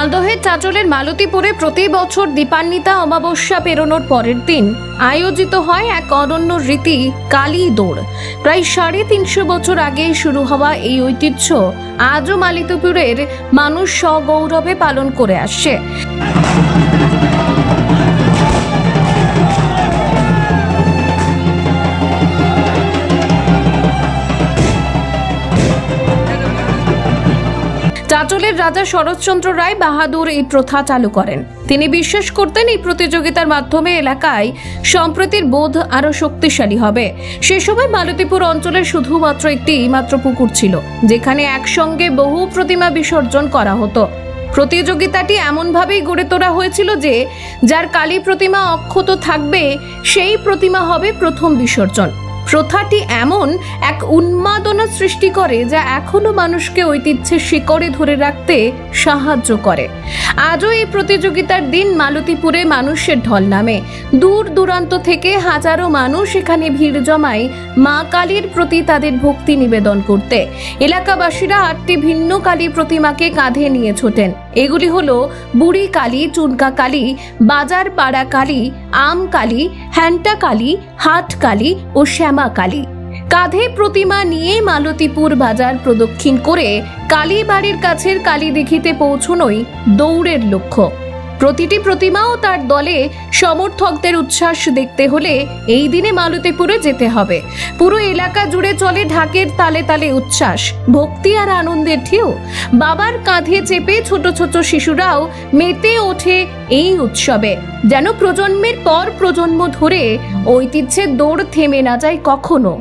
মালদহের চাঁচলের মালতীপুরে প্রতি বছর দীপান্বিতা অমাবস্যা পেরোনোর পরের দিন আয়োজিত হয় এক অনন্য রীতি কালী দৌড়। প্রায় 350 বছর আগে শুরু হওয়া এই ঐতিহ্য আজও মালতীপুরের মানুষ সগৌরবে পালন করে আসছে। চাঁচলের রাজা শরৎচন্দ্র রায় বাহাদুর এই প্রথা চালু করেন। তিনি বিশ্বাস করতেন এই প্রতিযোগিতার মাধ্যমে এলাকায় সম্প্রীতির বোধ আরো শক্তিশালী হবে। সে সময় মালতীপুর অঞ্চলে শুধুমাত্র একটি মাত্র পুকুর ছিল, যেখানে একসঙ্গে বহু প্রতিমা বিসর্জন করা হতো। প্রতিযোগিতাটি এমনভাবেই গড়ে তোলা হয়েছিল যে যার কালী প্রতিমা অক্ষত থাকবে সেই প্রতিমা হবে প্রথম বিসর্জন। প্রথাটি এমন এক উন্মাদনা সৃষ্টি করে যা এখনো মানুষকে ঐতিহ্যের শিকড়ে ধরে রাখতে সাহায্য করে। আজও এই প্রতিযোগিতার দিন মালতীপুরে মানুষের ঢল নামে। দূর দূরান্ত থেকে হাজারো মানুষ এখানে ভিড় জমায় মা কালীর প্রতি তাদের ভক্তি নিবেদন করতে। এলাকাবাসীরা 8টি ভিন্ন কালী প্রতিমাকে কাঁধে নিয়ে ছোটেন। এগুলি হলো বুড়ি কালী, চুনকা কালী, বাজার পাড়া কালী, আম কালী, হ্যান্টা কালী, হাট কালী ও শ্যামা কালী। কাঁধে প্রতিমা নিয়ে মালতীপুর বাজার প্রদক্ষিণ করে কালী বাড়ির কাছের কালী দিঘিতে পৌঁছনোই দৌড়ের লক্ষ্য। প্রতিটি প্রতিমা ও তার দলে সমর্থকদের উচ্ছ্বাস দেখতে হলে এই দিনে মালতীপুরে যেতে হবে। পুরো এলাকা জুড়ে চলে ঢাকের তালে তালে উচ্ছ্বাস, ভক্তি আর আনন্দের ঢেউ। বাবার কাঁধে চেপে ছোট ছোট শিশুরাও মেতে ওঠে এই উৎসবে, যেন প্রজন্মের পর প্রজন্ম ধরে ঐতিহ্যের দৌড় থেমে না যায় কখনো।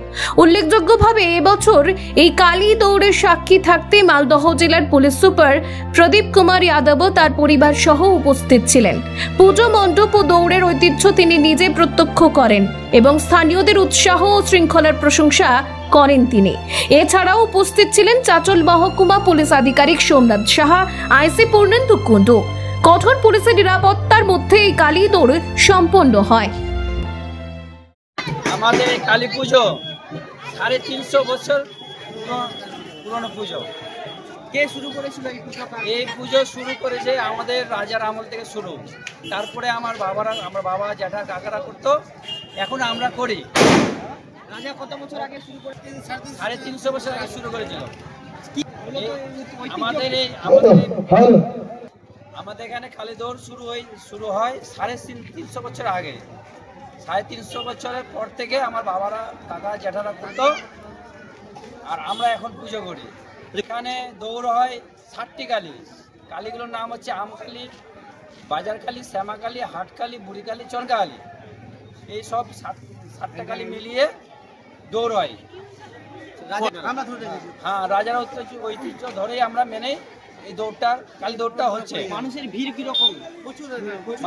উল্লেখযোগ্যভাবে এবছর এই কালী দৌড়ের সাক্ষী থাকতে মালদহ জেলার পুলিশ সুপার প্রদীপ কুমার যাদবও তার পরিবার সহ উপস্থিত ছিলেন। পুজো মণ্ডপ ও দৌড়ের ঐতিহ্য তিনি নিজে প্রত্যক্ষ করেন এবং স্থানীয়দের উৎসাহ ও শৃঙ্খলার প্রশংসা করেন তিনি। এছাড়াও উপস্থিত ছিলেন চাঁচল মহকুমা পুলিশ আধিকারিক সোমনাথ সাহা, আইসি পূর্ণেন্দু কুণ্ডু। কঠোর পুলিশের নিরাপত্তার মধ্যে এই কালী দৌড় সম্পন্ন হয়। আমাদের এই কালী পুজো 350 বছর পুরনো পুজো। কে শুরু করেছিল এই পুজো? এই পুজো শুরু করেছে আমাদের রাজার আমল থেকে শুরু। তারপরে আমার বাবা জ্যাঠা কাকারা করতো, এখন আমরা করি। রাজা কত বছর আগে শুরু করেছিলেন? 350 বছর আগে শুরু করেছিল। আমাদের এখানে কালী দৌড় শুরু হয় 350 বছর আগে। 350 বছরের পর থেকে আমার বাবারা কাকা জ্যাঠারা করতো, আর আমরা এখন পুজো করি। এখানে দৌড় হয় 7টি কালী। কালীগুলোর নাম হচ্ছে আম কালী, বাজার কালী, শ্যামা কালী, হাট কালী, বুড়ি কালী, চনকা কালী। এই সব 7টা কালী মিলিয়ে দৌড় হয়। হ্যাঁ, রাজার ঐতিহ্য ধরেই আমরা মেনে এই দৌড়টা, কালী দৌড়টা হচ্ছে। মানুষের ভিড় কিরকম? প্রচুর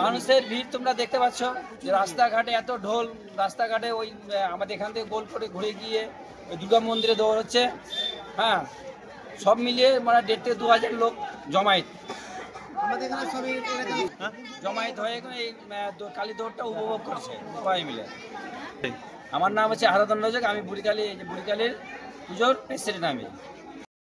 মানুষের ভিড় তোমরা দেখতে পাচ্ছ যে রাস্তাঘাটে এত ঢোল। রাস্তাঘাটে ওই আমাদের এখান থেকে গোল করে ঘুরে গিয়ে ওই দুর্গা মন্দিরে দৌড় হচ্ছে। হ্যাঁ, সব মিলিয়ে মানে 1,500 থেকে 2,000 লোক জমায়েত হয়ে এই কালী দৌড়টা উপভোগ করছে সবাই মিলে। আমার নাম হচ্ছে আরাধন রাজক, আমি বুড়ি কালীর পুজোর প্রেসিডেন্ট আমি।